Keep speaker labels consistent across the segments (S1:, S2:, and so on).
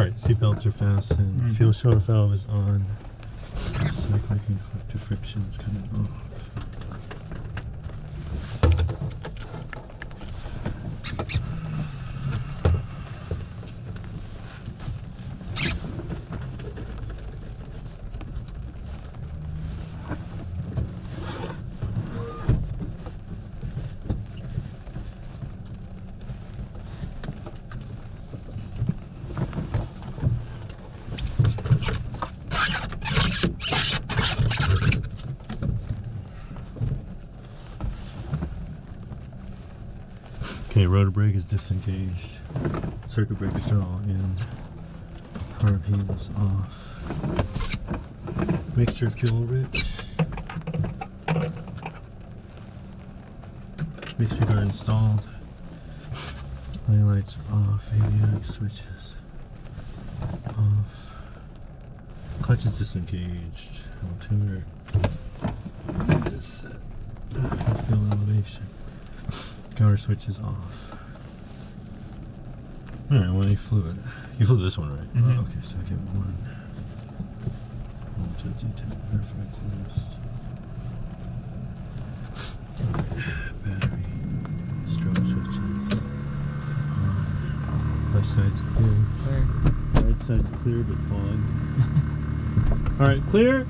S1: Alright, seatbelts are fastened. Fuel shoulder valve is on. Cyclic and collector friction is coming off. Okay, rotor brake is disengaged. Circuit breakers are all in. Carb heat is off. Mixture fuel rich. Mixture guard installed. Lights are off. Avionics switches off. Clutch is disengaged. Altimeter is set. Fuel elevation. Power switch is off. Alright, well, you flew it. You flew this one, right? Okay, so I get one. One to detect, verify closed. Battery. Strobe switches. Left side's clear. Right side's clear, but fog. Alright, clear!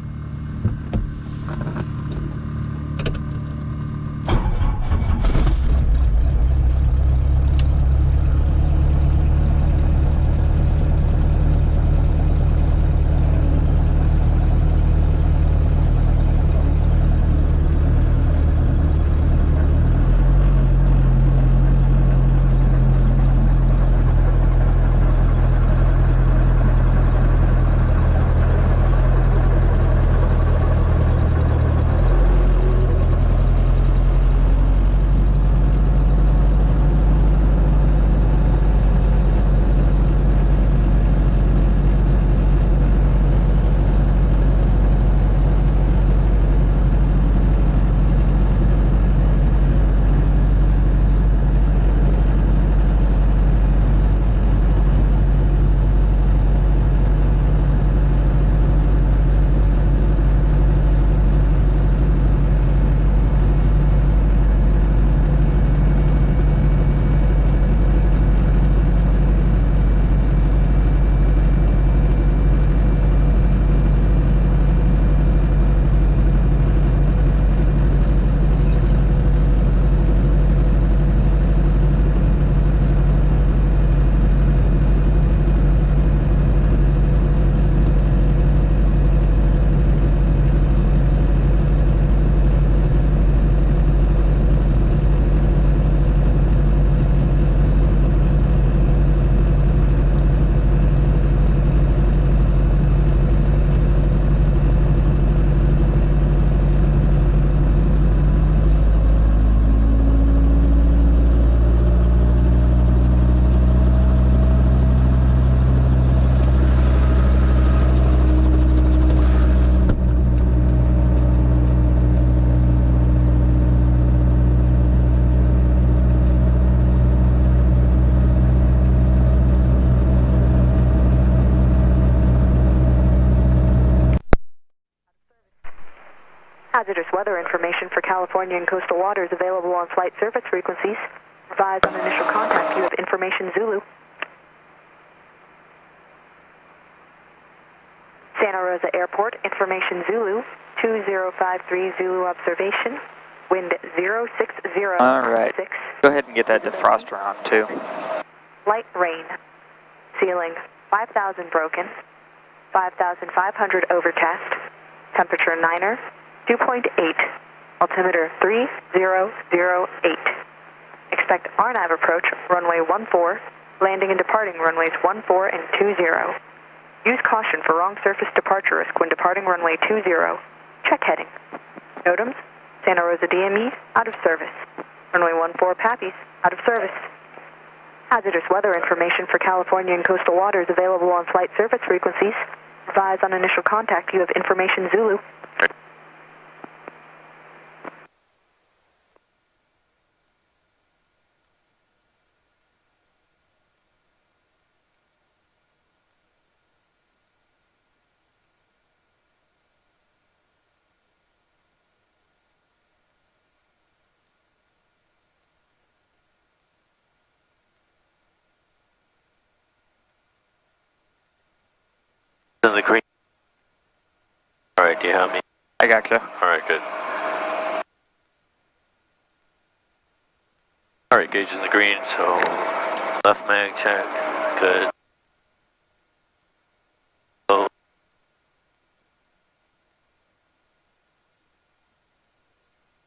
S2: Hazardous weather information for California and coastal waters available on flight surface frequencies. Advise on initial contact. You have information Zulu. Santa Rosa Airport, information Zulu. 2053 Zulu observation. Wind 060.
S3: Alright. Go ahead and get that defroster on too.
S2: Light rain. Ceiling 5,000 broken. 5,500 overcast. Temperature 9er. 2.8. Altimeter 3008. Expect RNAV approach runway 14. Landing and departing runways 14 and 20. Use caution for wrong surface departure risk when departing runway 20. Check heading. NOTAMs, Santa Rosa DME, out of service. Runway 14 Pappies, out of service. Hazardous weather information for California and coastal waters available on flight surface frequencies. Advise on initial contact. You have information Zulu.
S1: In the green. Alright, do you have me?
S3: I got you.
S1: Alright, good. Alright, gauge is in the green, so left mag check. Good. Low.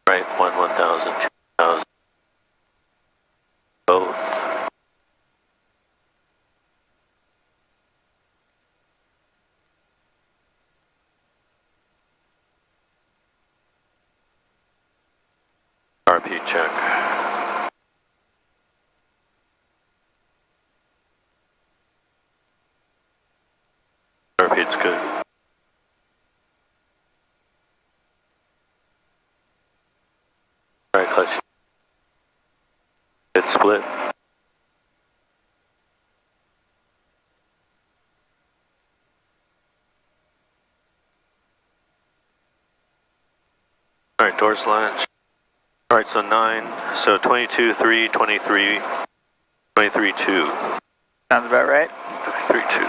S1: Right, 1,000, 2,000. Both. RP check. RP's good. Alright, clutch. Good split. Alright, doors latch. Alright, so 9, so 22, 3, 23, 23, 2.
S3: Sounds about right.
S1: 23, 2.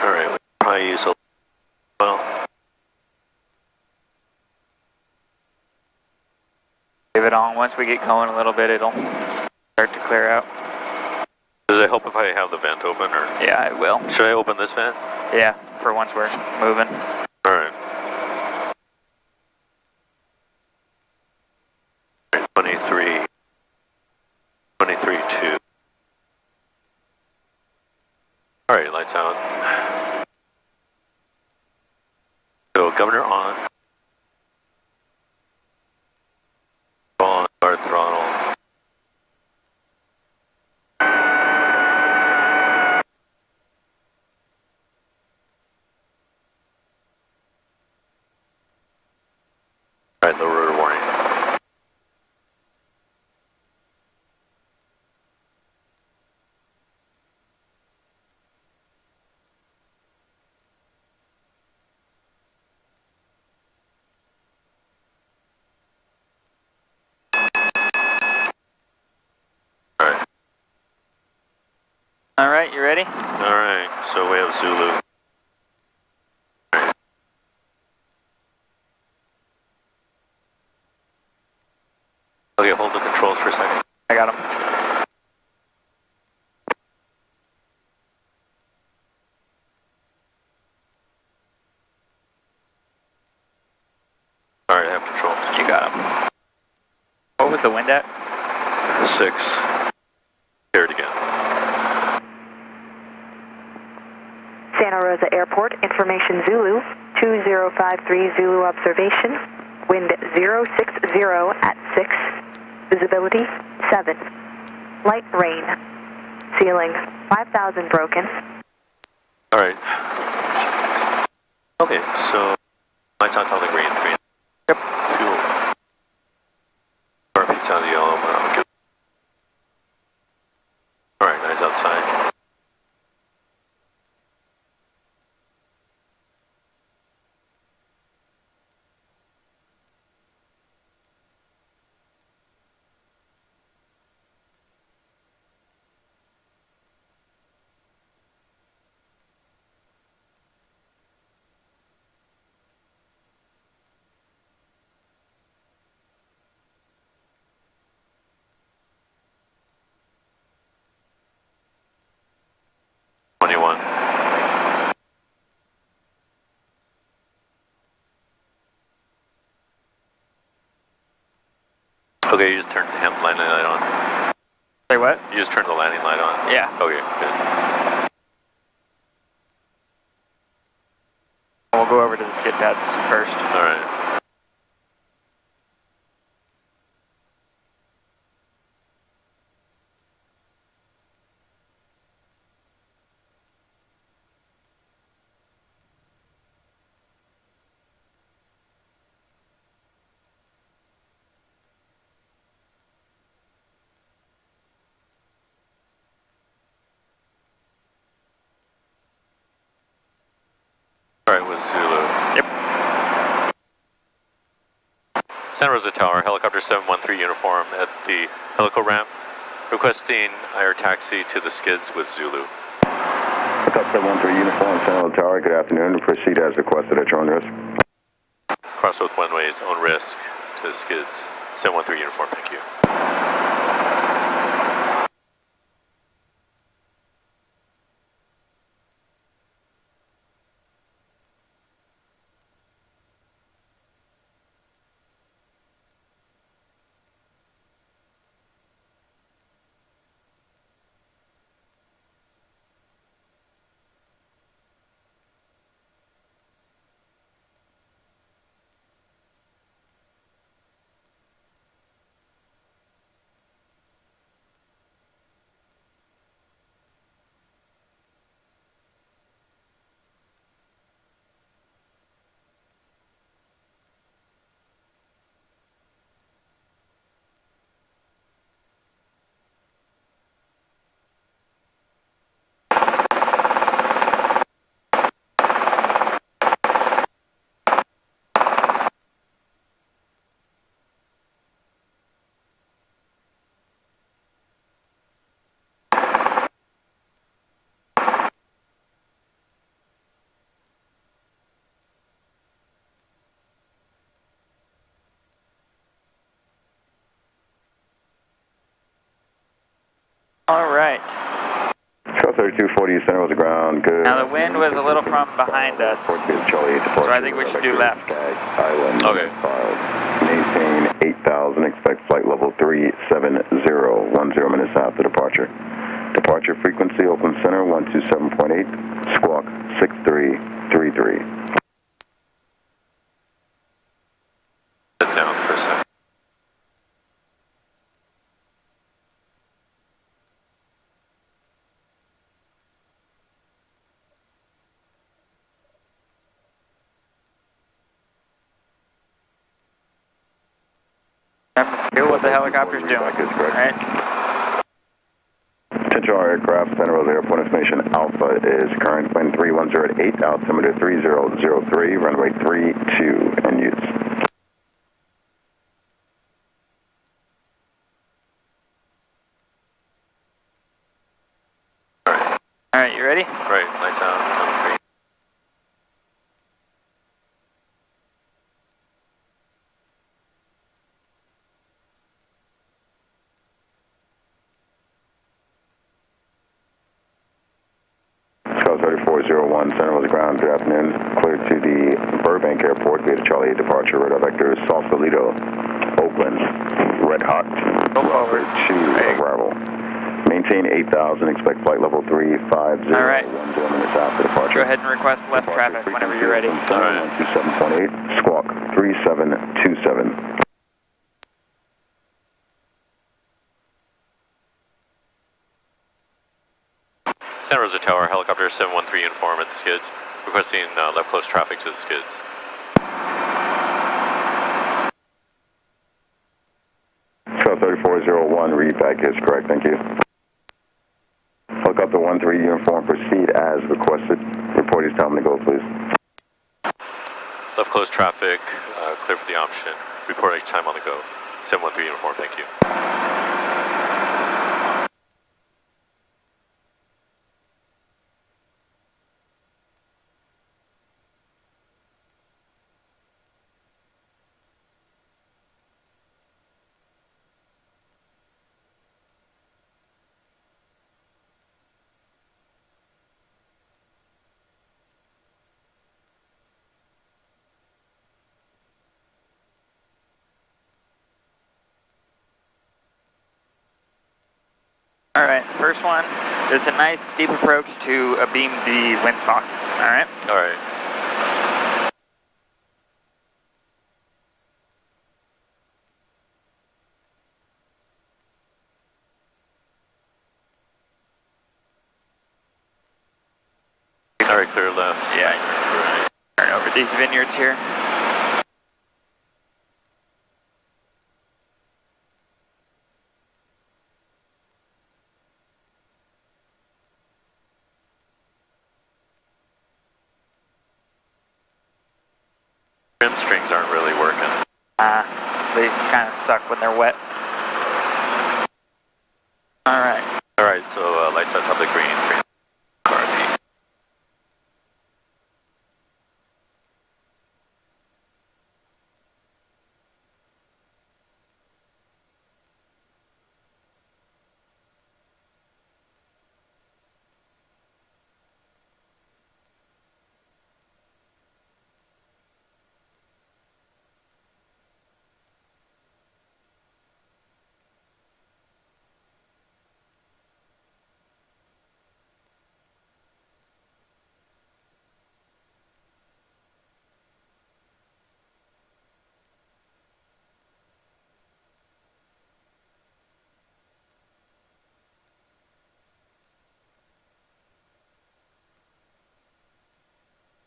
S1: Alright, we probably use a well.
S3: Give it on. Once we get going a little bit, it'll start to clear out.
S1: Does it help if I have the vent open, or?
S3: Yeah, it will.
S1: Should I open this vent?
S3: Yeah, for once we're moving.
S1: Alright. 23, 23, 2. Alright, lights out. So, governor on. On, guard throttle. Alright, low rotor warning. Alright.
S3: Alright, you ready?
S1: Alright, so we have Zulu. Okay, hold the controls for a second.
S3: I got him.
S1: Alright, I have controls.
S3: You got him. What was the wind at?
S1: 6. Hear it again.
S2: Santa Rosa Airport, information Zulu, 2053 Zulu observation, wind 060 at 6, visibility 7, light rain, ceiling 5,000 broken.
S1: Alright. Okay, so lights on the green.
S3: Yep.
S1: Fuel. RP's on the yellow, but I'm good. Alright, guys outside. Okay, you just turned the landing light on.
S3: Say what?
S1: You just turned the landing light on?
S3: Yeah.
S1: Okay, good.
S3: We'll go over to the skid pads first.
S1: Alright. Alright, with Zulu.
S3: Yep.
S1: Santa Rosa Tower, helicopter 713 uniform at the Helico ramp.
S4: Requesting Airtaxi to the Skids with Zulu.
S5: Pickup 713 Uniform, San Jose Tower, good afternoon. Proceed as requested at your own risk.
S4: Crossroad One-Ways, own risk to the Skids. 713 Uniform, thank you.
S3: All right.
S5: Charles 3240, center was the ground, good.
S3: Now the wind was a little from behind us, so I think we should do left.
S5: Island,
S4: Okay.
S5: Maintain 8,000, expect flight level 370, 10 minutes after departure. Departure frequency, open center 127.8, squawk 6333.
S4: Sit down for a second.
S3: Hear what the helicopter's doing. All right.
S5: Potential aircraft, Center Rose Airport Information Alpha is current wind 3108, altimeter 3003, runway 32 in use.
S3: All right, you ready?
S4: Right, lights out, count 3.
S5: Charles 3401, Center Rose ground, good afternoon. Cleared to the Burbank Airport, Beta Charlie departure, radar vector Sausalito, Oakland, Red Hot,
S3: Over.
S5: 2 arrival. Maintain 8,000, expect flight level 350,
S3: All right.
S5: 10 minutes after departure.
S3: Go ahead and request left traffic whenever you're ready.
S5: All right. 127.8, squawk 3727.
S4: Santa Rosa Tower, helicopter 713 Uniform at the Skids. Requesting left close traffic to the Skids.
S5: Charles 3401, read back is correct, thank you. Helicopter 13 Uniform, proceed as requested. Report is time to go, please.
S4: Left close traffic, clear for the option. Report each time on the go. 713 Uniform, thank you.
S3: All right, first one, there's a nice steep approach to abeam the windsock. All right.
S4: All right. All right, clear left.
S3: Yeah.
S4: Right.
S3: Turn over these vineyards here.
S4: Trim strings aren't really working.
S3: They kind of suck when they're wet. Alright.
S4: Alright, so lights on top of the green. RP.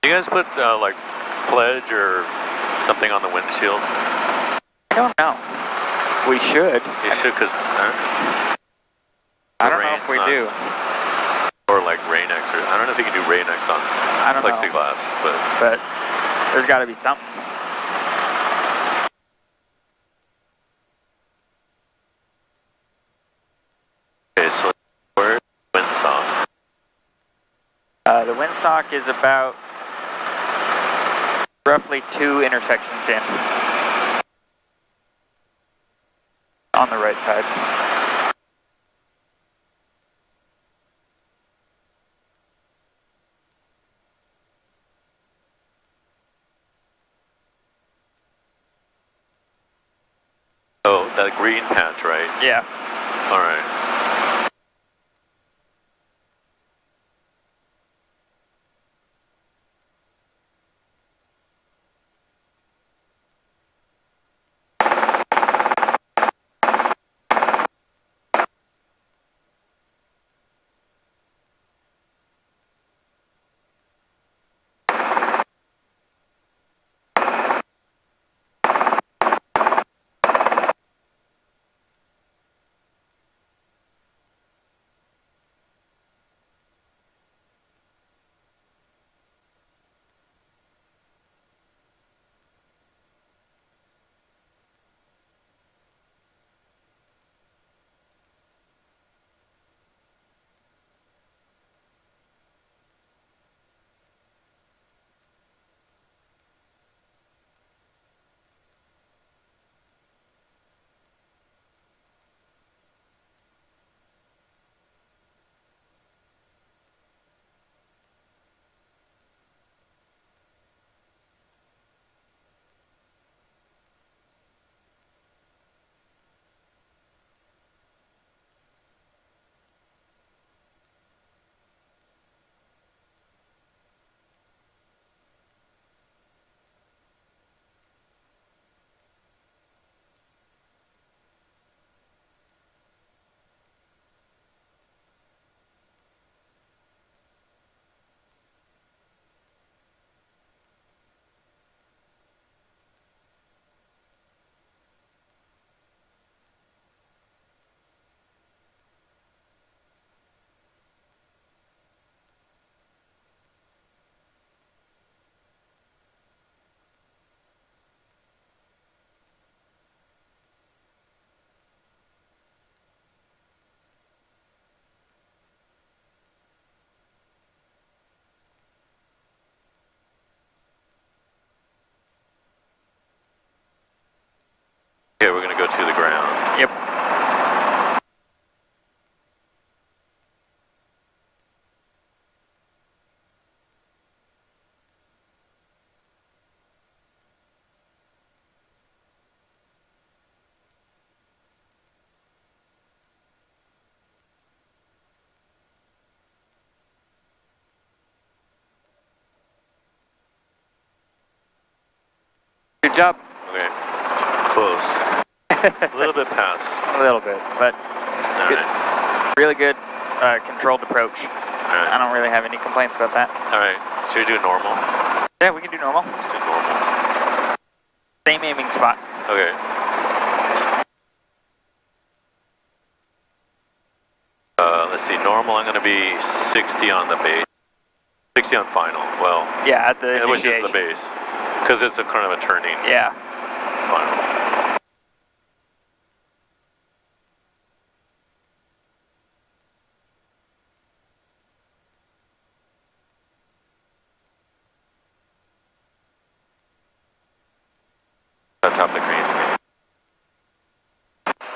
S4: Do you guys put like pledge or something on the windshield?
S3: I don't know. We should.
S4: You should, because
S3: I don't know if we do.
S4: Or like Rain-X, or I don't know if you can do Rain-X on plexiglass,
S3: but there's got to be something.
S4: Okay, so where's the windsock?
S3: The windsock is about roughly 2 intersections in. On the right side.
S4: Oh, that green patch, right?
S3: Yeah.
S4: All right. Okay, we're gonna go to the ground.
S3: Yep. Good job.
S4: Okay, close. A little bit past.
S3: A little bit, but
S4: All
S3: good.
S4: right.
S3: Really good controlled approach.
S4: All right.
S3: I don't really have any complaints about that.
S4: All right. Should we do normal?
S3: Yeah, we can do normal.
S4: Let's do normal.
S3: Same aiming spot.
S4: Okay. Let's see. Normal. I'm going to be 60 on the base. 60 on final. Well.
S3: Yeah, at the
S4: which is the
S3: initiation.
S4: base, because it's a kind of a turning.
S3: Yeah.
S4: Final. On top of the crane.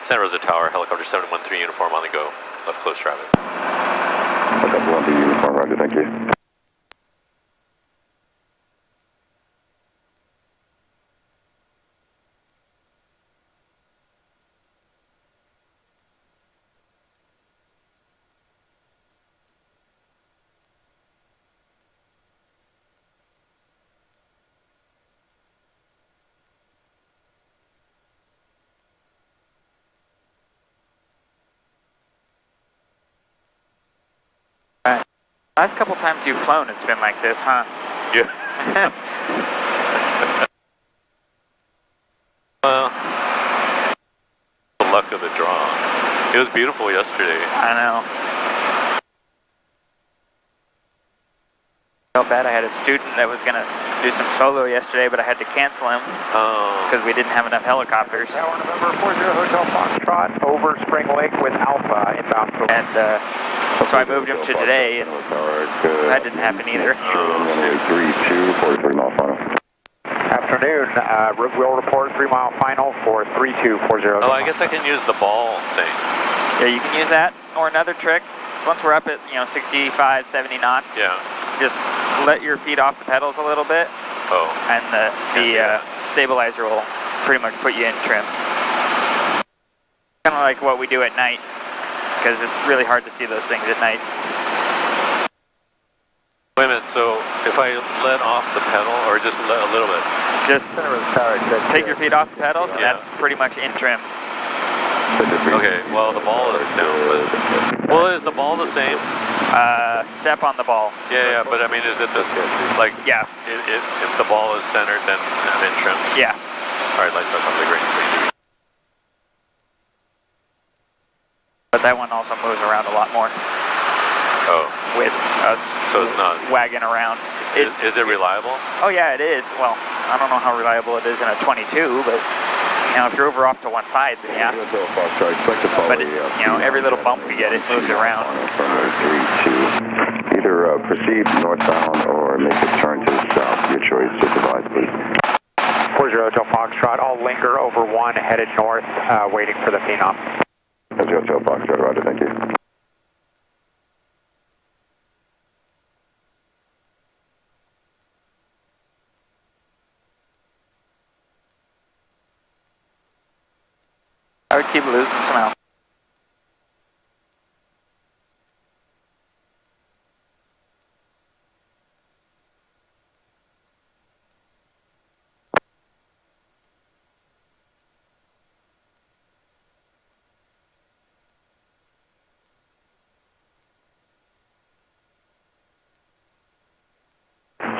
S4: Santa Rosa Tower, helicopter 713 uniform on the go. Left close traffic.
S5: Helicopter 1 uniform, roger, thank you.
S3: Last couple times you've flown, it's been like this, huh?
S4: Yeah. Well, the luck of the draw. It was beautiful yesterday.
S3: I know. Felt bad. I had a student that was going to do some solo yesterday, but I had to cancel him because we didn't have enough helicopters.
S6: Tower November 40 Hotel Foxtrot over Spring Lake with Alpha inbound.
S3: And so I moved him to today, and that didn't happen either.
S5: 32, 43 mile final.
S6: Afternoon, we'll report 3 mile final for 3240.
S4: Oh, I guess I can use the ball thing.
S3: Yeah, you can use that, or another trick. Once we're up at 65, 70 knots,
S4: Yeah.
S3: just let your feet off the pedals a little bit,
S4: Oh.
S3: and the stabilizer will pretty much put you in trim. Kind of like what we do at night, because it's really hard to see those things at night.
S4: Wait a minute, so if I let off the pedal, or just let a little bit?
S3: Just take your feet off the pedals, and
S4: Yeah.
S3: that's pretty much in trim.
S4: Okay, well the ball is down, but... Well, is the ball the same?
S3: Step on the ball.
S4: Yeah, but I mean, is it this, like...
S3: Yeah.
S4: If the ball is centered, then I'm in trim?
S3: Yeah.
S4: Alright, lights off on the green.
S3: But that one also moves around a lot more
S4: Oh,
S3: with us
S4: so it's not...
S3: wagging around.
S4: Is it reliable?
S3: Oh yeah, it is. Well, I don't know how reliable it is in a 22, but if you're over off to one side, then yeah. But every little bump we get, it moves around.
S5: Either proceed northbound or make a turn to the south. Your choice. Supervise, please.
S6: 40 Hotel Foxtrot, I'll linger over 1, headed north, waiting for the phenom.
S5: 40 Hotel Foxtrot, roger, thank you.
S3: I would keep losing some out.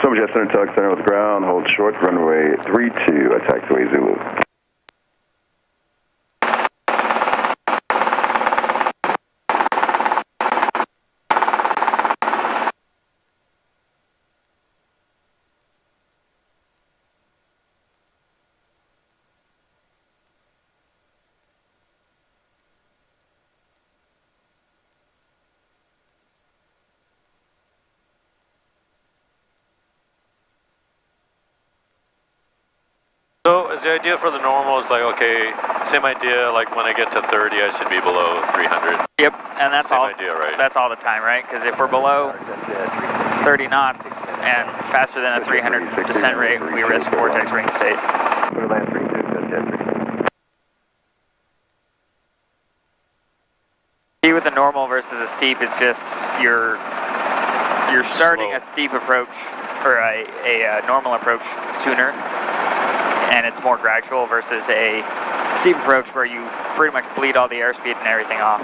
S5: Sonoma Jet Center, Tug Center with ground, hold short, runway 32, attack to Zulu.
S4: So is the idea for the normal is like, okay, same idea, like when I get to 30, I should be below 300.
S3: Yep, and that's
S4: Same
S3: all.
S4: idea, right?
S3: That's all the time, right? Because if we're below 30 knots and faster than a 300 descent rate, we risk vortex ring state. See, with the normal versus a steep, it's just you're starting a steep approach or a normal approach sooner, and it's more gradual versus a steep approach where you pretty much bleed all the airspeed and everything off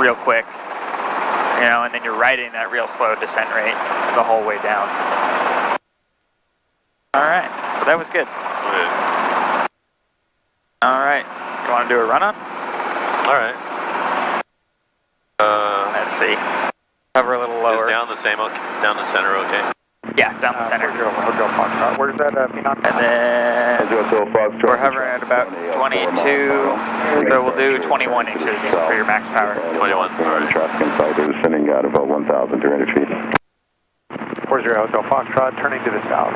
S3: real quick, and then you're riding that real slow descent rate the whole way down. All right, so that was good.
S4: Okay.
S3: All right, you want to do a run-on?
S4: All right.
S3: Let's see. Cover a little lower.
S4: Is down the same, it's down the center, okay?
S3: Yeah, down the center.
S6: Hotel Foxtrot, where's that phenom?
S3: And then we're hovering at about 22, so we'll do 21 inches for your max power.
S4: 21, all right.
S5: Traffic inside, they're descending at about 1,300 feet.
S6: 40 Hotel Foxtrot, turning to the south.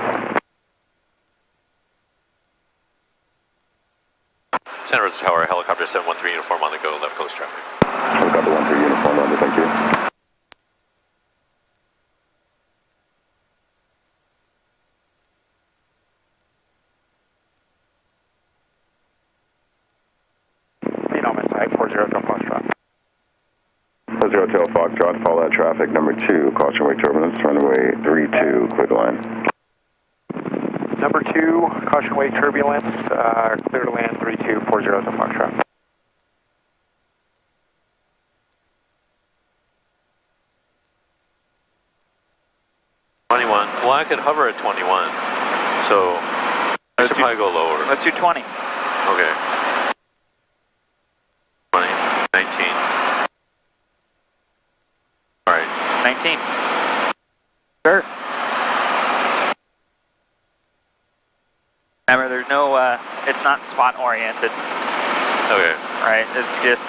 S4: Santa Rosa Tower, helicopter 713 uniform on the go, left coast traffic.
S5: Helicopter 13 uniform on the, thank you.
S6: Type 40 Hotel Foxtrot.
S5: 40 Hotel Foxtrot, follow that traffic. Number 2, caution wake turbulence, runway 32, clear the line.
S6: Number 2, caution wake turbulence, clear to land 32, 40 Hotel Foxtrot.
S4: Well, I could hover at 21, so I should probably go lower.
S3: Let's do 20.
S4: Okay. 20, 19. All right.
S3: 19. Sure. Remember, there's no, it's not spot oriented.
S4: Okay.
S3: Right? It's just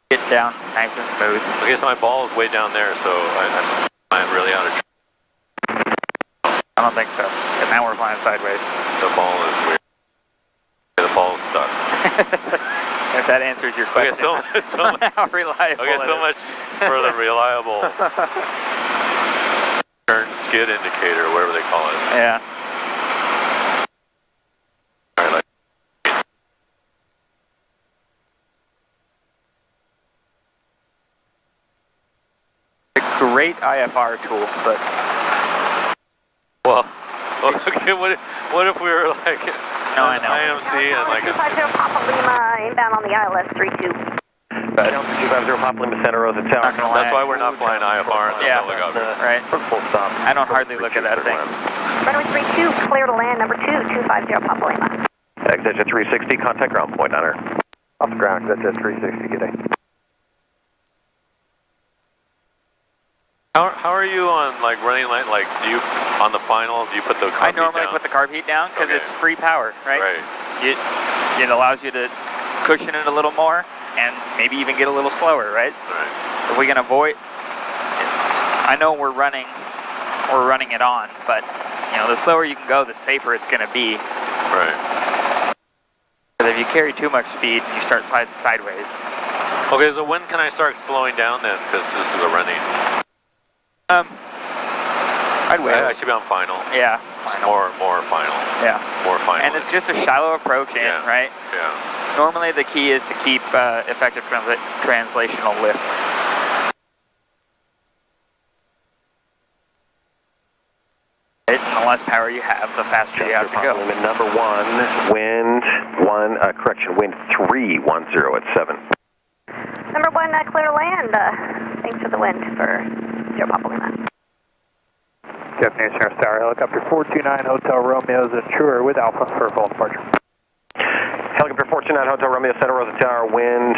S3: get down nice and smooth.
S4: I guess my ball is way down there, so I'm really out of track.
S3: I don't think so. And now we're flying sideways.
S4: The ball is weird. The ball is stuck.
S3: If that answers your question.
S4: Okay, so much.
S3: How reliable
S4: Okay, so much for the reliable turn skid indicator, whatever they call it.
S3: Yeah.
S4: All right,
S3: It's a great IFR tool, but
S4: well, okay. What if we were like IMC and like
S2: 250 Papa Lima, inbound on the ILS 32.
S6: 250 Papa Lima, Santa Rosa Tower.
S4: That's why we're not flying IFR in this helicopter.
S3: Right.
S6: Full stop.
S3: I don't hardly look at that thing.
S2: Runway 32, clear to land, number 2, 250 Papa Lima.
S6: Exit 360, contact ground point on her. Off the ground, exit 360, good day.
S4: How are you on like running like do you on the final do you put the carb
S3: I normally
S4: heat down?
S3: put the carb heat down because it's free power, right?
S4: Right.
S3: It allows you to cushion it a little more and maybe even get a little slower, right?
S4: Right.
S3: If we can avoid, I know we're running it on, but you know the slower you can go, the safer it's going to be.
S4: Right.
S3: Because if you carry too much speed, you start sideways.
S4: Okay, so when can I start slowing down then? Because this is a running.
S3: I'd wait.
S4: I should be on final.
S3: Yeah.
S4: Final. More final.
S3: Yeah.
S4: More final.
S3: And it's just a shallow approach in, right?
S4: Yeah.
S3: Normally the key is to keep effective translational lift. And the less power you have, the faster you have to go.
S6: Number 1, wind 310 at 7.
S2: Number 1, clear to land. Thanks for the wind for 0 Papa Lima.
S6: Japanese Air Tower, helicopter 429 Hotel Romeo Ventura with Alpha for full departure. Helicopter 429 Hotel Romeo Santa Rosa Tower, wind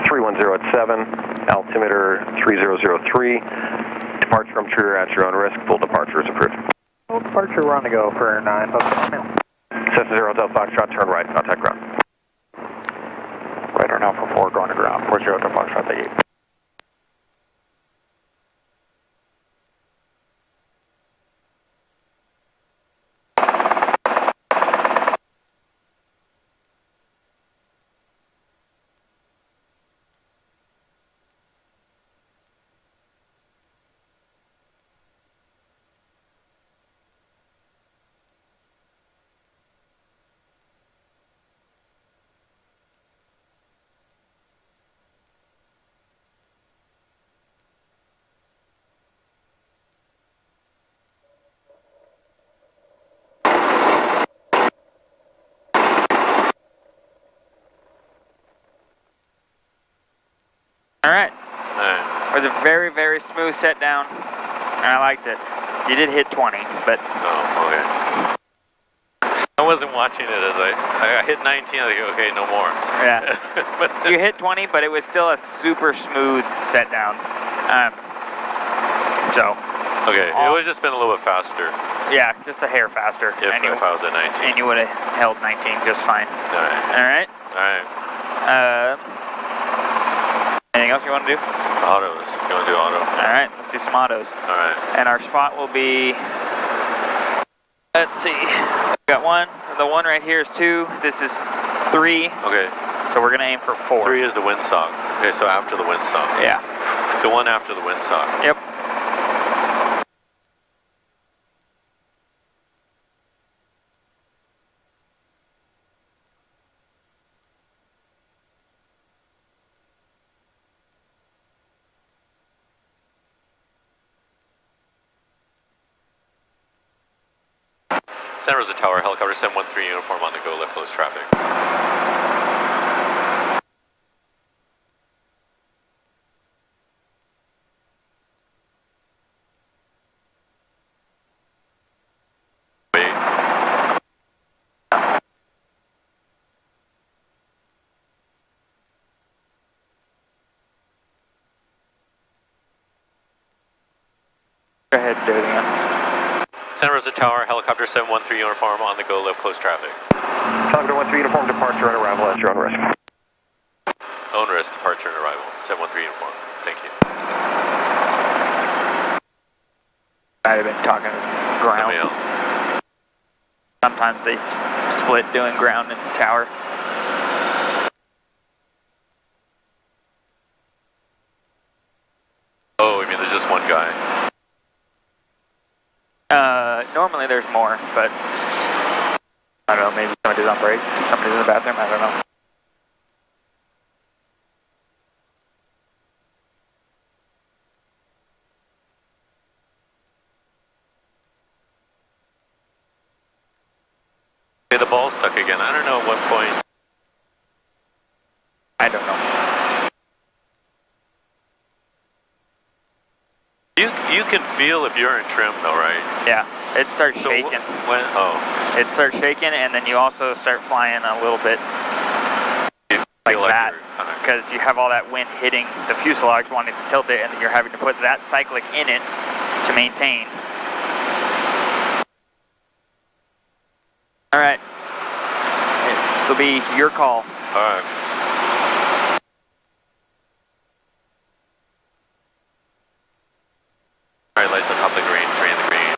S6: 310 at 7, altimeter 3003. Departure from True at your own risk, full departure is approved. Full departure, we're on the go for 9 Hotel Romeo. Cessna 0 Hotel Foxtrot, turn right, contact ground. Right or now for 4, going to ground, 40 Hotel Foxtrot, thank you.
S3: Alright. It was a very, very smooth set down, and I liked it. You did hit 20, but...
S4: Oh, okay. I wasn't watching it as I hit 19, I was like, okay, no more.
S3: Yeah. You hit 20, but it was still a super smooth set down.
S4: Okay, it would just been a little bit faster.
S3: Yeah, just a hair faster.
S4: If I was at 19.
S3: And you would have held 19 just fine.
S4: Alright.
S3: Alright? Anything else you want to do?
S4: Autos. You want to do auto?
S3: Alright, let's do some autos.
S4: Alright.
S3: And our spot will be... Let's see. We got 1. The 1 right here is 2. This is 3.
S4: Okay.
S3: So we're gonna aim for 4.
S4: 3 is the windsock. Okay, so after the windsock.
S3: Yeah.
S4: The one after the windsock.
S3: Yep.
S4: Santa Rosa Tower, helicopter 713 uniform on the go, left close traffic. Wait.
S3: Go ahead and do it again.
S4: Santa Rosa Tower, helicopter 713 uniform on the go, left close traffic.
S6: Helicopter 13 uniform, departure and arrival at your own risk.
S4: Own risk, departure and arrival. 713 uniform. Thank you.
S3: Might have been talking ground.
S4: Somebody else.
S3: Sometimes they split doing ground and tower.
S4: Oh, you mean there's just one guy?
S3: Normally there's more, but I don't know, maybe somebody's on break, somebody's in the bathroom, I don't know.
S4: Okay, the ball's stuck again. I don't know at what point.
S3: I don't know.
S4: You can feel if you're in trim though, right?
S3: Yeah, it starts
S4: So
S3: shaking.
S4: when, oh.
S3: It starts shaking, and then you also start flying a little bit
S4: You
S3: like
S4: feel like
S3: that,
S4: you're kind of,
S3: because you have all that wind hitting the fuselage wanting to tilt it, and then you're having to put that cyclic in it to maintain. All right, this will be your call.
S4: all right. All right, lights on top of the green, 3 in the green.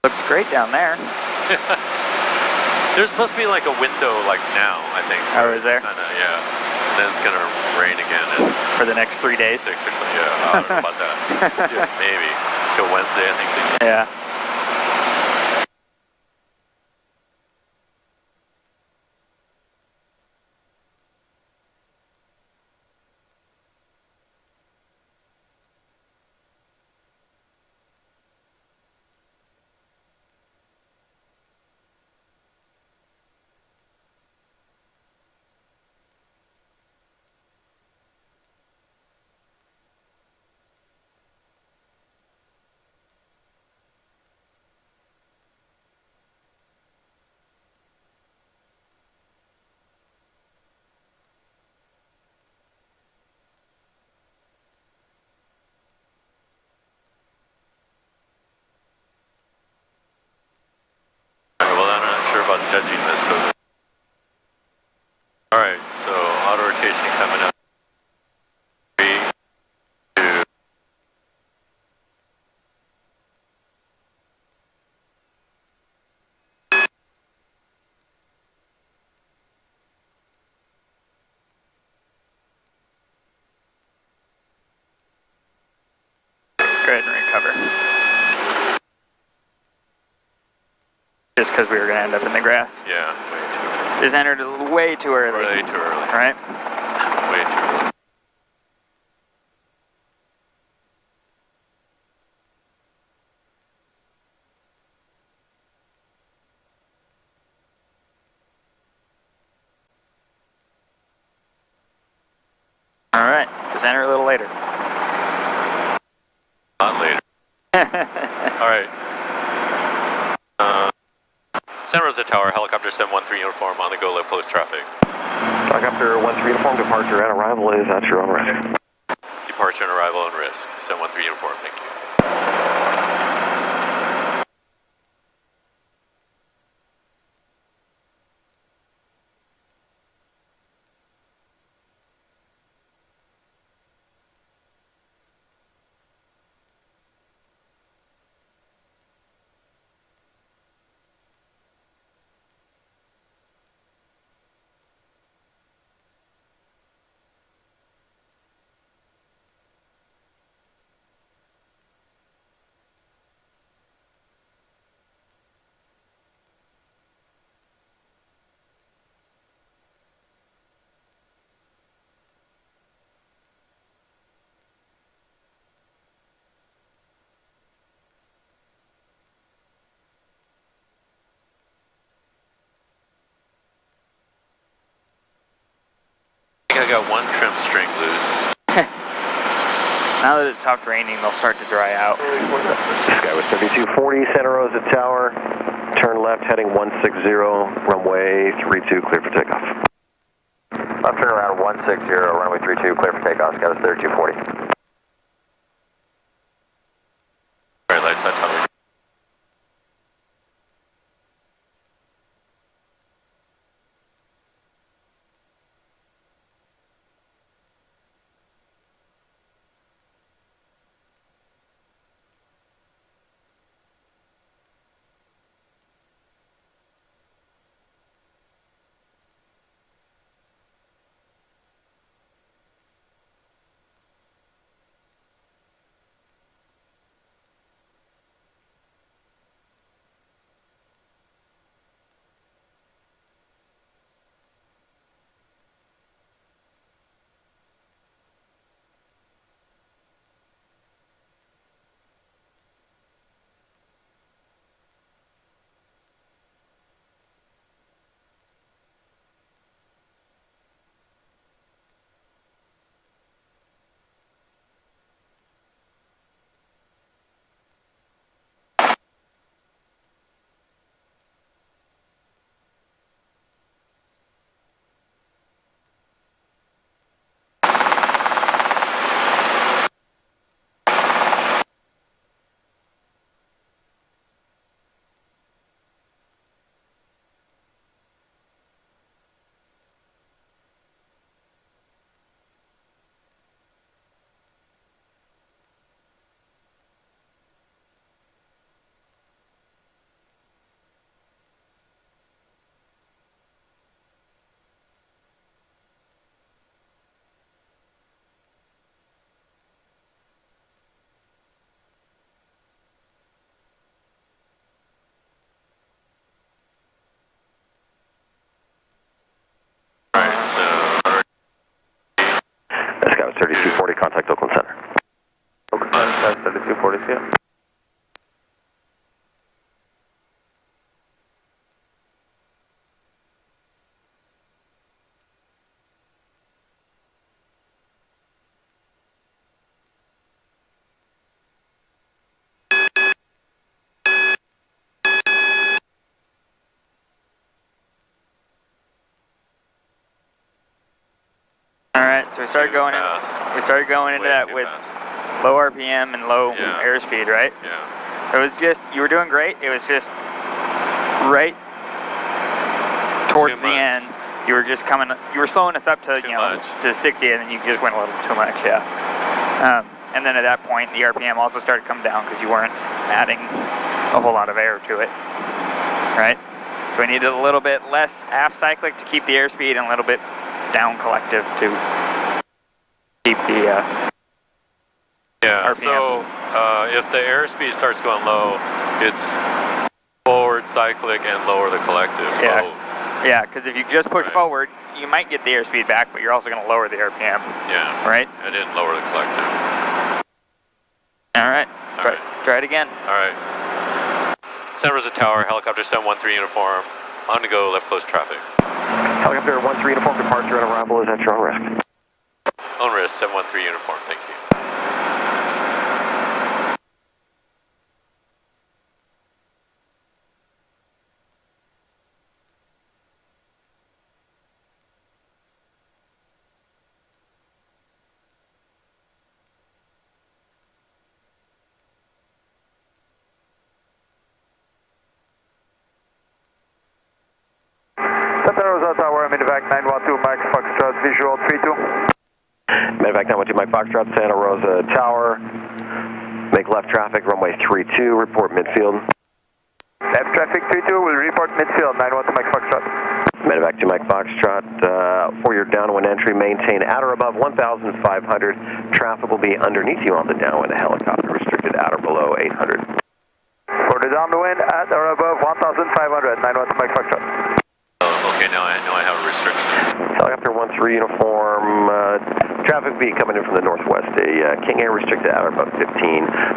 S3: Looks great down there.
S4: There's supposed to be like a window like now, I think.
S3: Oh, is there?
S4: Kinda, yeah. And then it's gonna rain again in
S3: For the next 3 days.
S4: 6 or something. Yeah, I don't know about that. Yeah, maybe. Till Wednesday, I think they said.
S3: Yeah.
S4: Well, I'm not sure about judging this, but. Alright, so auto rotation coming up. 3, 2.
S3: Go ahead and recover. Just because we were going to end up in the grass.
S4: Yeah, way too early.
S3: Just entered way too early.
S4: Way too early.
S3: All right.
S4: Way too early.
S3: All right. Just enter a little later.
S4: Not later. Alright. Santa Rosa Tower, helicopter 713 uniform on the go, left close traffic.
S6: Helicopter 13 uniform, departure and arrival is at your own risk.
S4: Departure and arrival and risk. 713 uniform, thank you. I got one trim string loose.
S3: Now that it's stopped raining, they'll start to dry out.
S6: Sky with 3240, Santa Rosa Tower. Turn left, heading 160, runway 32, clear for takeoff.
S7: Left turn around 160, runway 32, clear for takeoff. Sky with 3240.
S4: Alright, lights out, Tommy.
S6: Sky with 3240, contact Oakland Center.
S7: Oakland Center, 3240, see ya.
S3: Alright, so we started going into that with low RPM and low airspeed, right?
S4: Yeah.
S3: It was just, you were doing great. It was just right towards the end. You were just coming, you were slowing us up to, to 60, and then you just went a little too much, yeah. And then at that point, the RPM also started to come down because you weren't adding a whole lot of air to it, right? So we needed a little bit less aft cyclic to keep the airspeed and a little bit down collective to keep the
S4: yeah,
S3: RPM.
S4: so if the airspeed starts going low, it's forward cyclic and lower the collective, both.
S3: Yeah, because if you just push forward, you might get the airspeed back, but you're also going to lower the RPM.
S4: Yeah.
S3: Right?
S4: I didn't lower the collective.
S3: All right. Try it again.
S4: All right. Santa Rosa Tower, helicopter 713 uniform, on to go, left close traffic.
S6: Helicopter 13 uniform, departure and arrival is at your own risk.
S4: On risk, 713 uniform, thank you.
S6: Santa Rosa Tower, Medevac 912 Mike Foxtrot, visual 32. Medevac 912 Mike Foxtrot, Santa Rosa Tower. Make left traffic, runway 32, report midfield. Left traffic 32, will report midfield, 912 Mike Foxtrot. Medevac to Mike Foxtrot, for your downwind entry, maintain at or above 1,500. Traffic will be underneath you on the downwind, the helicopter restricted at or below 800. For the downwind, at or above 1,500, 912 Mike Foxtrot.
S4: Okay, now I know I have a restriction.
S6: Helicopter 13 uniform, traffic will be coming in from the northwest. A King Air restricted at or above 15,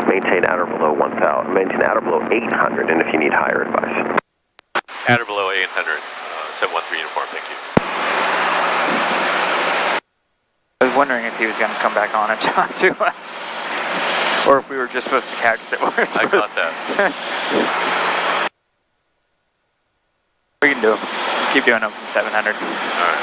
S6: maintain at or below 1,000, maintain at or below 800, and if you need higher advice.
S4: At or below 800, 713 uniform, thank you.
S3: I was wondering if he was going to come back on and talk to us. Or if we were just supposed to catch that we're supposed
S4: I caught that.
S3: We can do them. Keep doing them from 700.
S4: All right.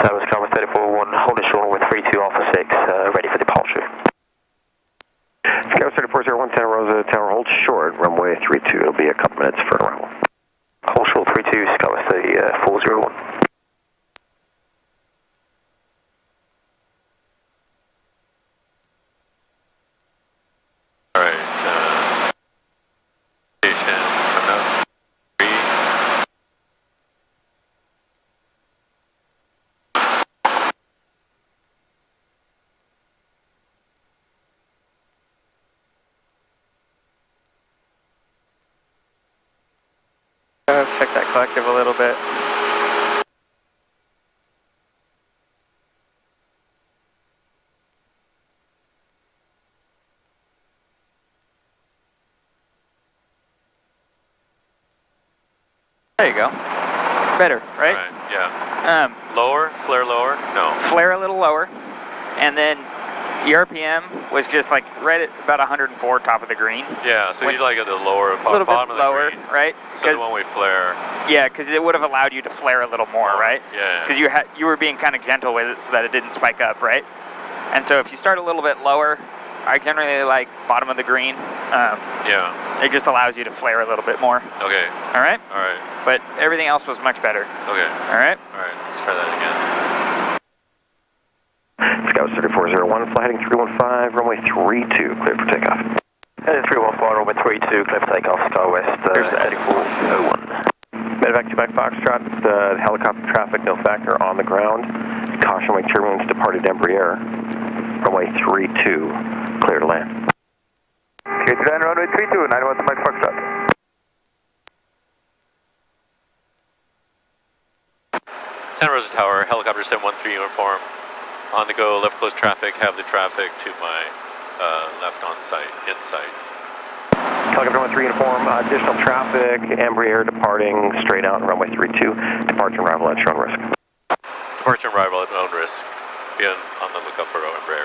S7: Tower Sky 34-1, holding short with 32 Alpha 6, ready for departure.
S6: Sky 3401 Santa Rosa Tower, hold short, runway 32. It'll be a couple minutes for arrival.
S7: Hold short 32, Sky 3401.
S4: All right. Station coming up. 3.
S3: Check that collective a little bit. There you go. Better, right?
S4: All right, yeah. Lower? Flare lower? No.
S3: Flare a little lower, and then the RPM was just like right at about 104 top of the green.
S4: Yeah, so you like at the lower,
S3: A little
S4: bottom
S3: bit
S4: of the
S3: lower,
S4: green.
S3: right?
S4: So the one we flare.
S3: Yeah, because it would have allowed you to flare a little more, right?
S4: Yeah.
S3: Because you were being kind of gentle with it so that it didn't spike up, right? And so if you start a little bit lower, I generally like bottom of the green.
S4: Yeah.
S3: It just allows you to flare a little bit more.
S4: Okay.
S3: All right?
S4: All right.
S3: But everything else was much better.
S4: Okay.
S3: All right?
S4: All right, let's try that again.
S6: Sky 3401, fly heading 315, runway 32, clear for takeoff.
S7: Heading 315, runway 32, clear for takeoff, Sky West 3401.
S6: Medevac to Mike Foxtrot, helicopter traffic, no factor on the ground. Caution wing turbulence, departed Embraer. Runway 32, clear to land. Clear to land, runway 32, 91 to Mike Foxtrot.
S4: Santa Rosa Tower, helicopter 713 uniform. On the go, left close traffic, have the traffic to my left on site, inside.
S6: Helicopter 13 uniform, additional traffic, Embraer departing straight out, runway 32, departure and arrival at your own risk.
S4: Departure and arrival at my own risk. Be on the lookout for Embraer.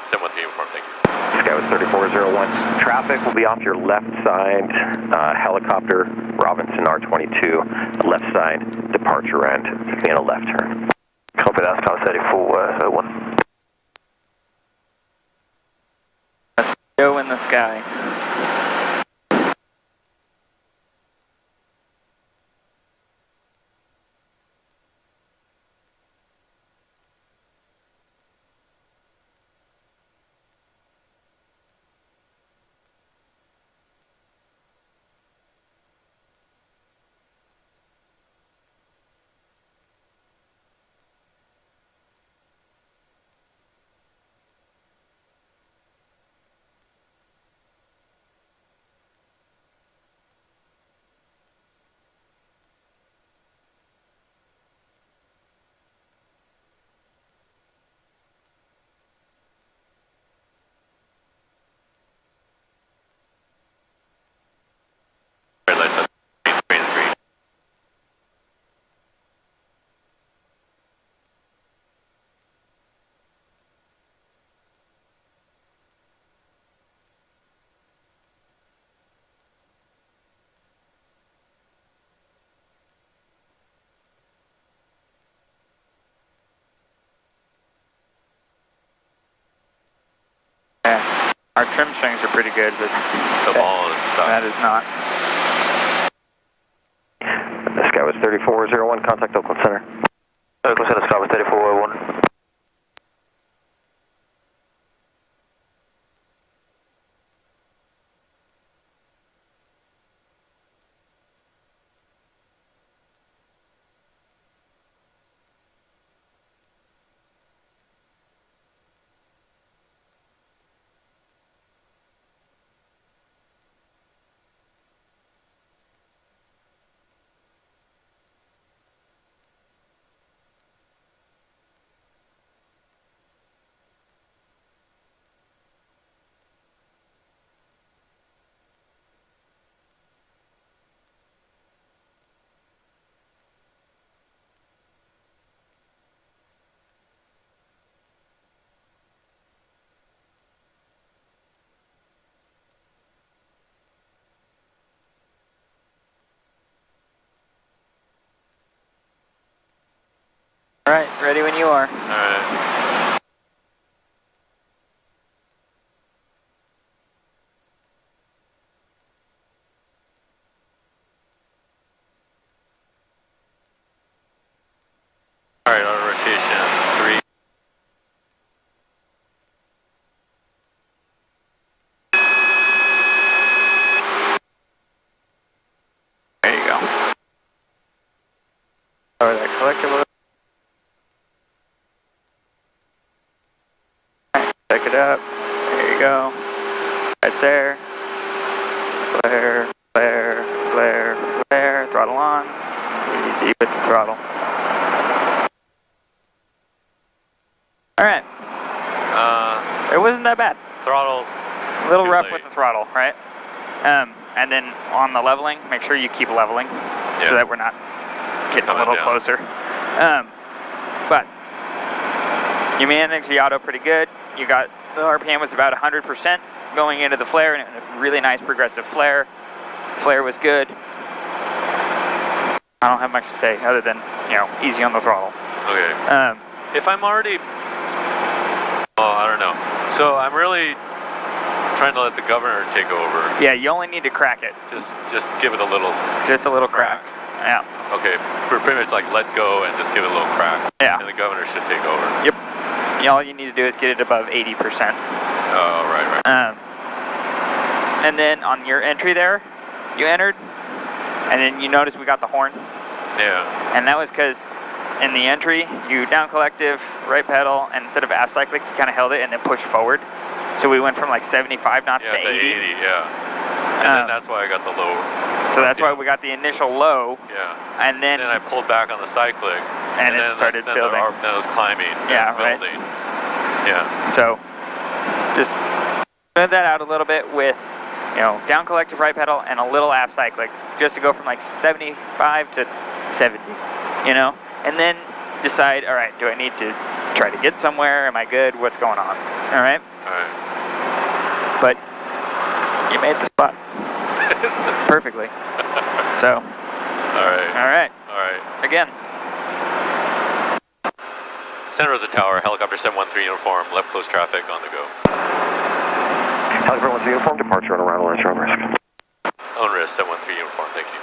S4: 713 uniform, thank you.
S6: Skywest 3401, traffic will be off your left side, helicopter, Robinson R22, left side, departure end, in a left turn.
S7: Copy that, Sky 3401.
S3: Let's go in the sky. Our trim strings are pretty good, but
S4: The ball is stuck.
S3: that is not.
S6: Sky was 3401, contact Oakland Center.
S7: Oakland Center, Sky was 3401.
S3: All right, ready when you are.
S4: Alright. Alright, auto rotation 3.
S3: There you go. Lower that collector a little. Pick it up. There you go. Right there. Flare, flare, flare, flare. Throttle on. Easy with the throttle. Alright. It wasn't that bad.
S4: Throttle.
S3: A little
S4: too
S3: rough
S4: late.
S3: with the throttle, right? And then on the leveling, make sure you keep leveling so that we're not getting a
S4: Coming
S3: little
S4: down.
S3: closer. But you managed the auto pretty good. You got the RPM was about 100% going into the flare, and it was a really nice progressive flare. Flare was good. I don't have much to say other than, you know, easy on the throttle.
S4: Okay. If I'm already, I don't know. So I'm really trying to let the governor take over.
S3: Yeah, you only need to crack it.
S4: Just give it a little.
S3: Just a little crack. Yeah.
S4: Okay. We're pretty much like let go and just give it a little crack.
S3: Yeah.
S4: And the governor should take over.
S3: Yep. All you need to do is get it above 80%.
S4: Oh, right.
S3: And then on your entry there, you entered, and then you notice we got the horn.
S4: Yeah.
S3: And that was because in the entry, you down collective, right pedal, and instead of aft cyclic, you kind of held it and then pushed forward. So we went from like 75 knots to 80.
S4: Yeah. And then that's why I got the low.
S3: So that's why we got the initial low.
S4: Yeah.
S3: And then
S4: I pulled back on the cyclic.
S3: And it started building.
S4: Then it was climbing.
S3: Yeah,
S4: it was building. Yeah.
S3: So just spread that out a little bit with, you know, down collective right pedal and a little aft cyclic, just to go from like 75 to 70, you know? And then decide, all right, do I need to try to get somewhere? Am I good? What's going on? All right?
S4: All right.
S3: But you made the spot perfectly. So.
S4: All right.
S3: All right.
S4: All right.
S3: Again.
S4: Santa Rosa Tower, helicopter 713 uniform, left close traffic on the go.
S6: Helicopter 1 uniform, departure on around Lawrence, own risk.
S4: Own risk, 713 uniform, thank you.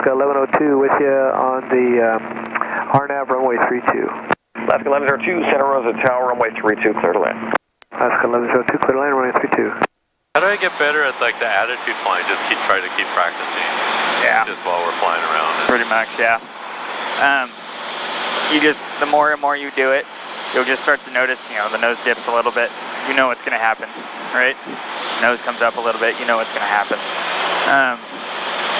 S6: Alaska 1102 with you on the RNAV runway 32. Alaska 1102, Santa Rosa Tower, runway 32, clear to land. Alaska 1102, clear to land, runway 32.
S4: How do I get better at like the attitude flying? Just try to keep practicing.
S3: Yeah.
S4: Just while we're flying around.
S3: Pretty much, yeah. The more and more you do it, you'll just start to notice, the nose dips a little bit. You know what's going to happen, right? Nose comes up a little bit, you know what's going to happen.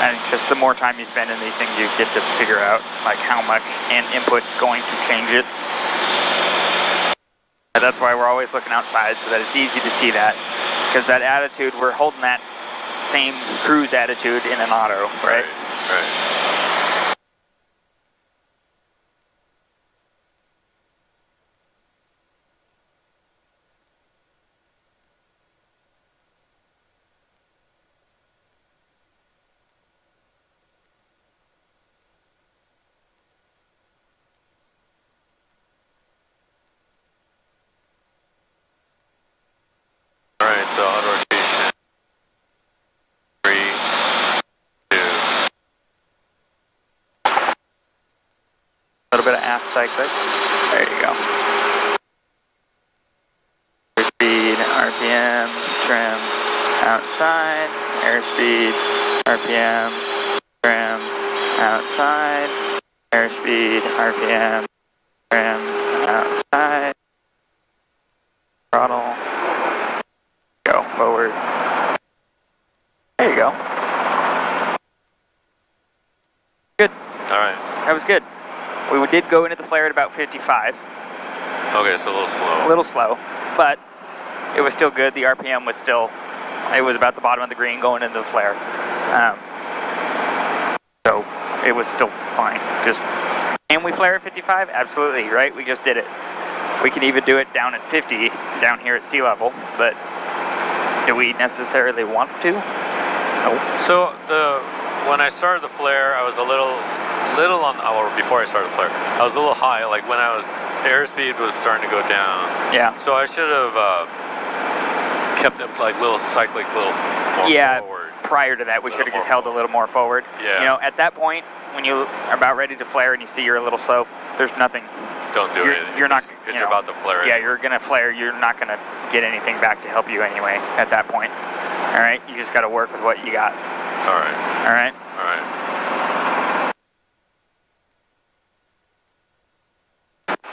S3: And just the more time you spend in these things, you get to figure out like how much an input's going to change it. And that's why we're always looking outside so that it's easy to see that. Because that attitude, we're holding that same cruise attitude in an auto, right?
S4: Right. Alright, so autorotation. 3, 2.
S3: A little bit of aft cyclic. There you go. Airspeed, RPM, trim, outside. Airspeed, RPM, trim, outside. Airspeed, RPM, trim, outside. Throttle. Go forward. There you go. Good.
S4: Alright.
S3: That was good. We did go into the flare at about 55.
S4: Okay, so a little slow.
S3: A little slow, but it was still good. The RPM was still, it was about the bottom of the green going into the flare. So it was still fine. Just, can we flare at 55? Absolutely, right? We just did it. We can even do it down at 50, down here at sea level, but do we necessarily want to? No.
S4: So when I started the flare, I was a little on, or before I started the flare, I was a little high. Like when the airspeed was starting to go down.
S3: Yeah.
S4: So I should have kept it like little cyclic, little more forward.
S3: Prior to that, we should have just held a little more forward.
S4: Yeah.
S3: At that point, when you are about ready to flare and you see you're a little slow, there's nothing.
S4: Don't do it.
S3: You're not.
S4: Because you're about to flare.
S3: Yeah, you're gonna flare. You're not gonna get anything back to help you anyway at that point. All right. You just got to work with what you got.
S4: All right.
S3: All right.
S4: All right.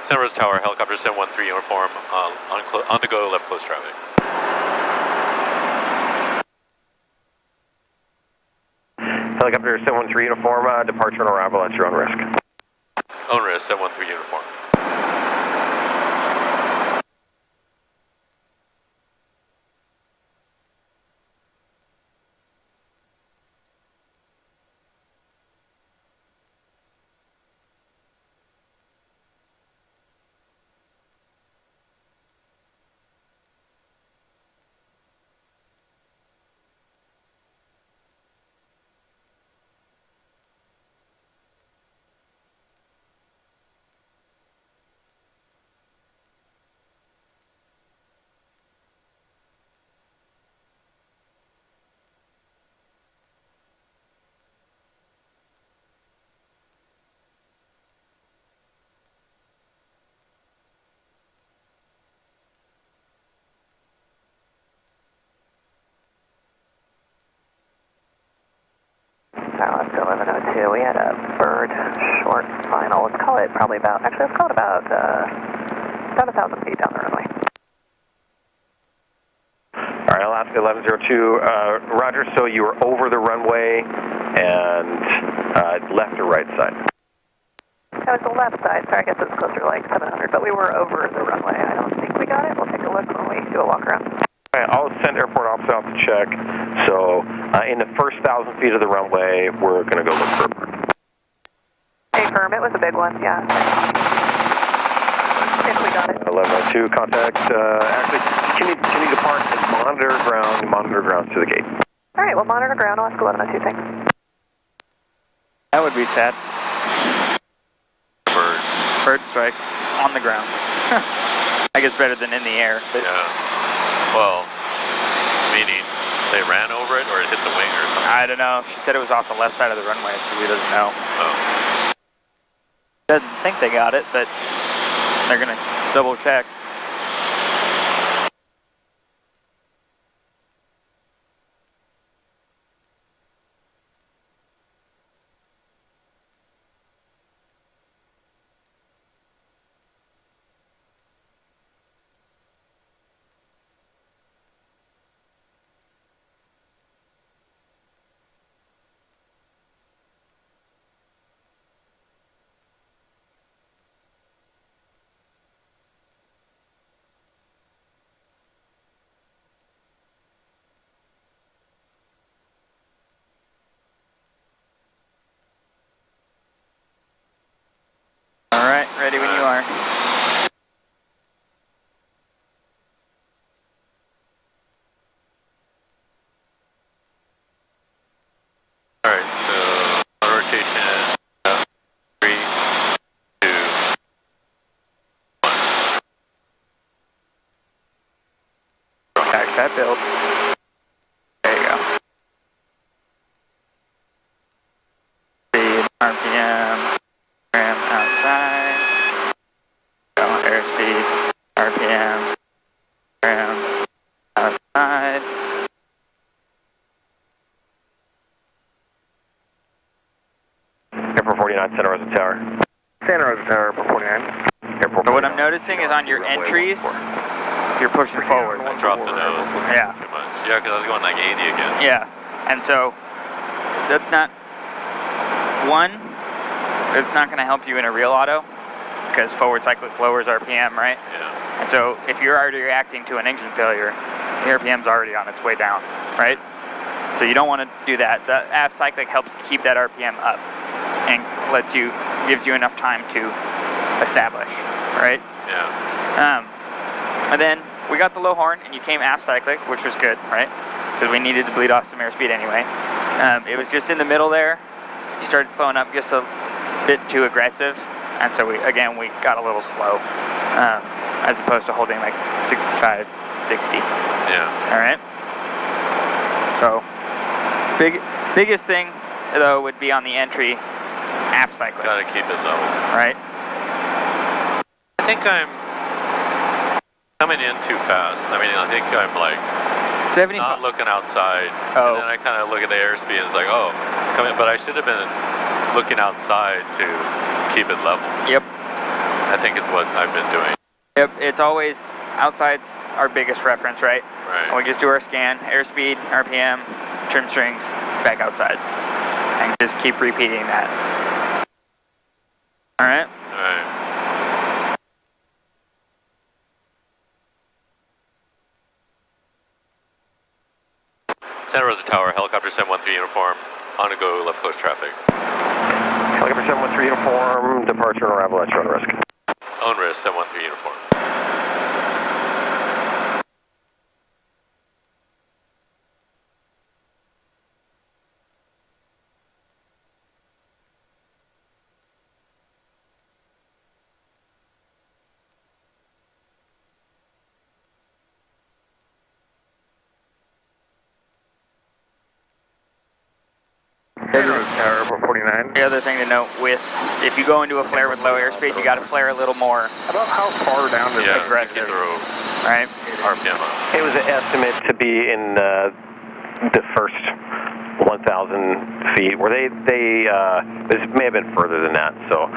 S4: Santa Rosa Tower, helicopter 713 uniform, on the go, left close traffic.
S6: Helicopter 713 uniform, departure and arrival at your own risk.
S4: Own risk, 713 uniform.
S2: Alaska 1102, we had a bird short final. Let's call it probably about, actually let's call it about 1,000 feet down the runway.
S6: All right, Alaska 1102, Roger, so you were over the runway and left or right side?
S2: That was the left side, sorry, I guess it was closer to like 700, but we were over the runway. I don't think we got it. We'll take a look when we do a walk around.
S6: All right, I'll send airport officer out to check. So in the first 1,000 feet of the runway, we're going to go look for a bird.
S2: Hey, firm, it was a big one, yeah. I think we got it.
S6: 1102, contact, actually, can you depart and monitor ground to the gate?
S2: All right, we'll monitor ground, Alaska 1102, thanks.
S3: That would be sad.
S4: Bird.
S3: Bird strike on the ground. I guess better than in the air. But
S4: Yeah. Well, meaning They ran over it, or it hit the wing or something?
S3: I don't know. She said it was off the left side of the runway, so we doesn't know.
S4: Oh.
S3: Doesn't think they got it, but they're gonna double check. All right, ready when you are.
S4: All right, so autorotation, 3, 2, 1.
S3: Catch that build. There you go. Speed, RPM, trim outside. Go airspeed, RPM, trim outside.
S6: Airport 49, Santa Rosa Tower. Santa Rosa Tower, Airport 49. Airport
S3: So what I'm noticing is on your entries, you're pushing forward.
S4: I dropped the nose
S3: Yeah.
S4: too much. Yeah, because I was going like 80 again.
S3: Yeah, and so that's not, one, it's not going to help you in a real auto because forward cyclic lowers RPM, right?
S4: Yeah.
S3: And so if you're already reacting to an engine failure, the RPM's already on its way down, right? So you don't want to do that. The ab cyclic helps keep that RPM up and gives you enough time to establish, right?
S4: Yeah.
S3: And then we got the low horn and you came ab cyclic, which was good, right? Because we needed to bleed off some airspeed anyway. It was just in the middle there. You started slowing up just a bit too aggressive, and so we got a little slow, as opposed to holding like 65, 60.
S4: Yeah.
S3: All right. So, biggest thing though would be on the entry, ab cyclic.
S4: Gotta keep it low.
S3: Right.
S4: I think I'm coming in too fast. I mean, I think I'm like
S3: 75.
S4: not looking outside,
S3: Oh.
S4: and then I kind of look at the airspeed and it's like, oh, coming. But I should have been looking outside to keep it level.
S3: Yep.
S4: I think is what I've been doing.
S3: Yep. It's always outside's our biggest reference, right?
S4: Right.
S3: And we just do our scan, airspeed, RPM, trim strings, back outside, and just keep repeating that. All right.
S4: All right. Santa Rosa Tower, helicopter 713 uniform, on to go left close traffic.
S6: Helicopter 713 uniform, departure and arrival at your own risk.
S4: Own risk, 713 uniform.
S6: Tower, Airport 49.
S3: The other thing to note if you go into a flare with low airspeed, you got to flare a little more.
S6: About how far down does
S4: Yeah,
S3: aggressive.
S4: to keep the
S3: Right?
S4: RPM up.
S6: It was an estimate to be in the first 1,000 feet, where this may have been further than that. So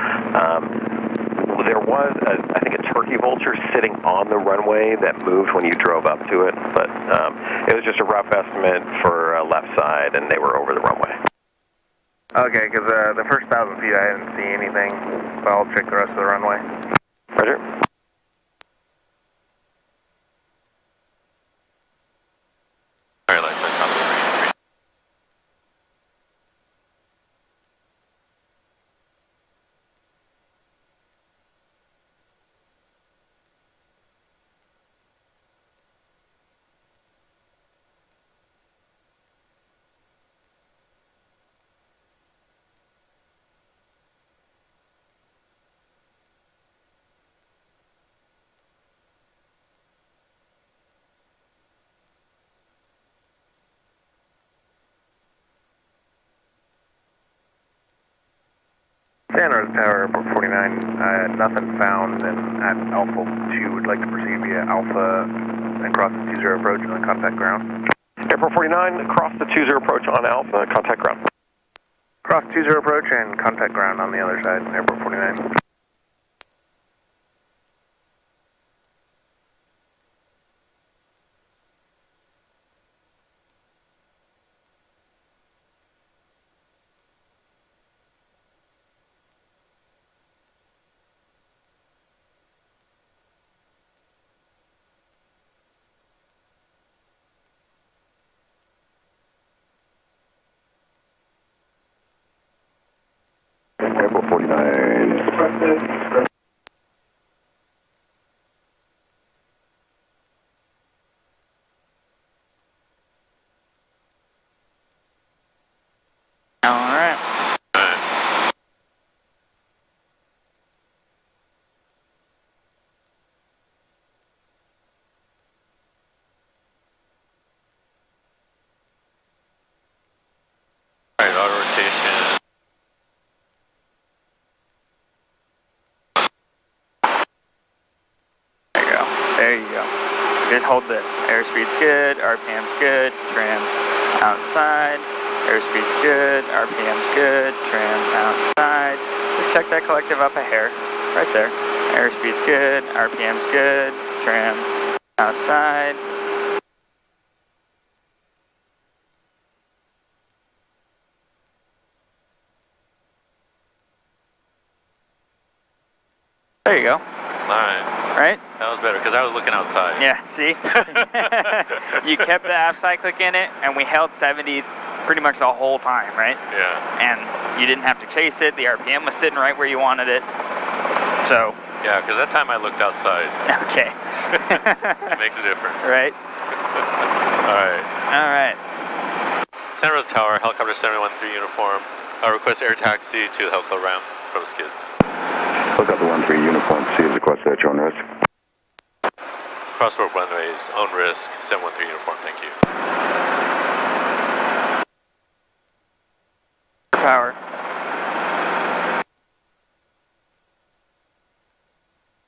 S6: there was, I think, a turkey vulture sitting on the runway that moved when you drove up to it, but it was just a rough estimate for left side, and they were over the runway.
S8: Okay, because the first 1,000 feet I didn't see anything, but I'll check the rest of the runway.
S6: Roger.
S4: All right, lights on top of the range.
S8: Santa Rosa Tower, Airport 49, nothing found, and at Alpha 2 would like to proceed via Alpha and cross the 20 approach and then contact ground.
S6: Airport 49, cross the 20 approach on Alpha, contact ground.
S8: Cross 20 approach and contact ground on the other side, Airport 49.
S5: Airport 49.
S3: Alright.
S4: Alright, autorotation.
S3: There you go. There you go. Just hold this. Airspeed's good, RPM's good, trim outside. Airspeed's good, RPM's good, trim outside. Just check that collective up a hair. Right there. Airspeed's good, RPM's good, trim outside. There you go.
S4: Alright.
S3: Right?
S4: That was better, because I was looking outside.
S3: Yeah, see? You kept the aft cyclic in it, and we held 70 pretty much the whole time, right?
S4: Yeah.
S3: And you didn't have to chase it. The RPM was sitting right where you wanted it. So.
S4: Yeah, because that time I looked outside.
S3: Okay.
S4: It makes a difference.
S3: Right?
S4: Alright.
S3: Alright.
S4: Santa Rosa Tower, helicopter 713 uniform. Request air taxi to Helico ramp from Skids.
S5: Helicopter 13 uniform, C is requested at your own risk.
S4: Crossword runways, own risk, 713 uniform, thank you.
S3: Power.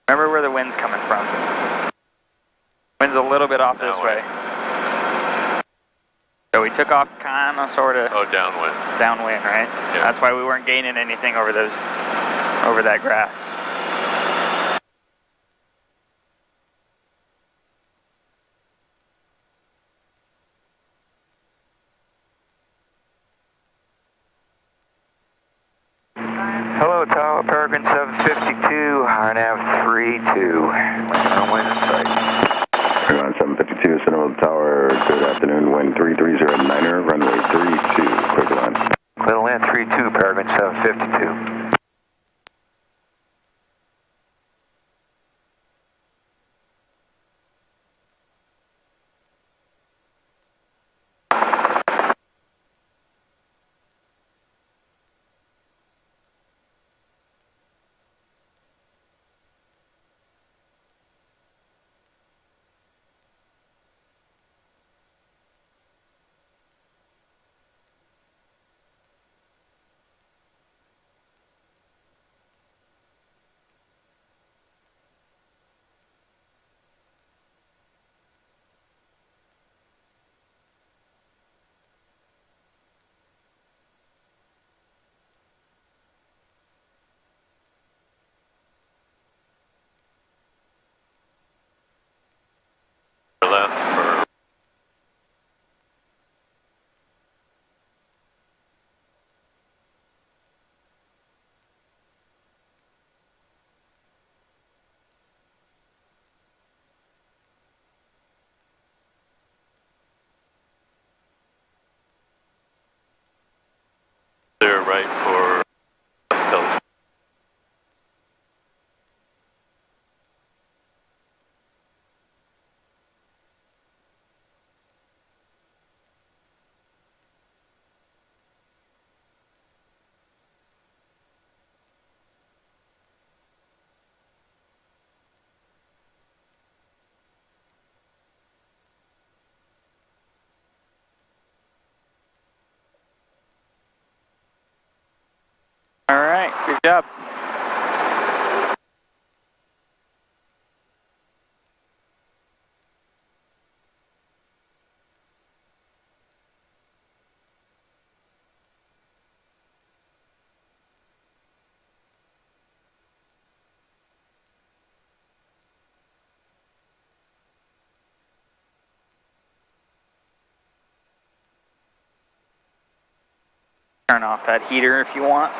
S3: Remember where the wind's coming from. Wind's a little bit off this way. So we took off kind of, sort of.
S4: Oh, downwind.
S3: Downwind, right?
S4: Yeah.
S3: That's why we weren't gaining anything over those, over that grass.
S9: Hello, Tower, Peregrine 752, RNAV 32. Wind in sight.
S5: Peregrine 752, Santa Rosa Tower, good afternoon, wind 3309er, runway 32, clear to land.
S9: Clear to land 32, Peregrine 752.
S4: Left for clear right for Helico.
S3: Good job. Turn off that heater if you want.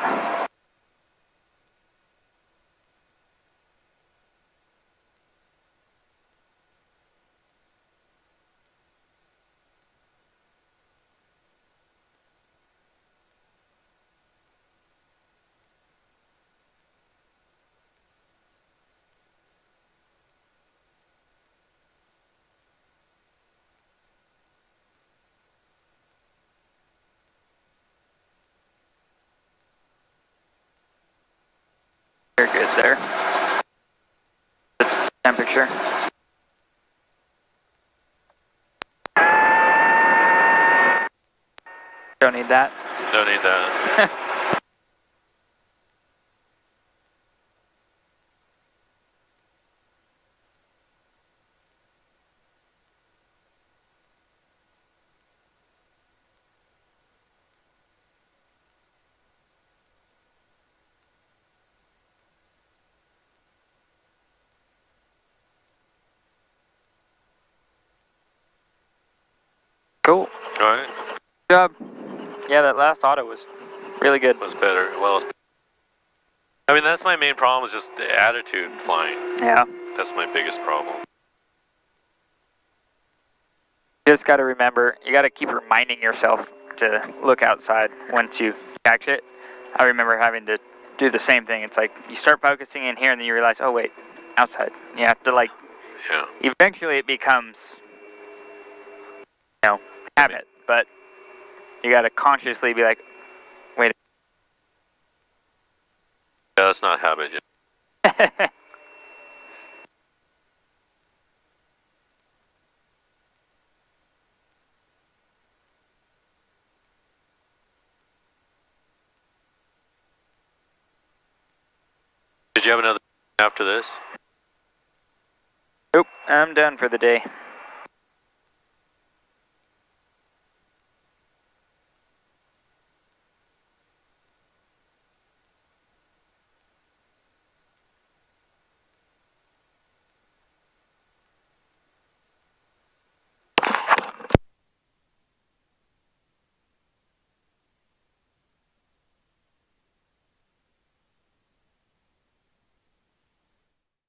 S3: You're good there. Temperature. Don't need that.
S4: Don't need that.
S3: Cool.
S4: Alright.
S3: Good job. Yeah, that last auto was really good.
S4: Was better. Well, I mean, that's my main problem, is just the attitude flying.
S3: Yeah.
S4: That's my biggest problem.
S3: You just got to remember, you got to keep reminding yourself to look outside once you catch it. I remember having to do the same thing. It's like you start focusing in here and then you realize, oh wait, outside. You have to like,
S4: Yeah.
S3: eventually it becomes, you know, habit, but you got to consciously be like, wait.
S4: Yeah, that's not habit yet. Did you have another after this?
S3: Nope, I'm done for the day.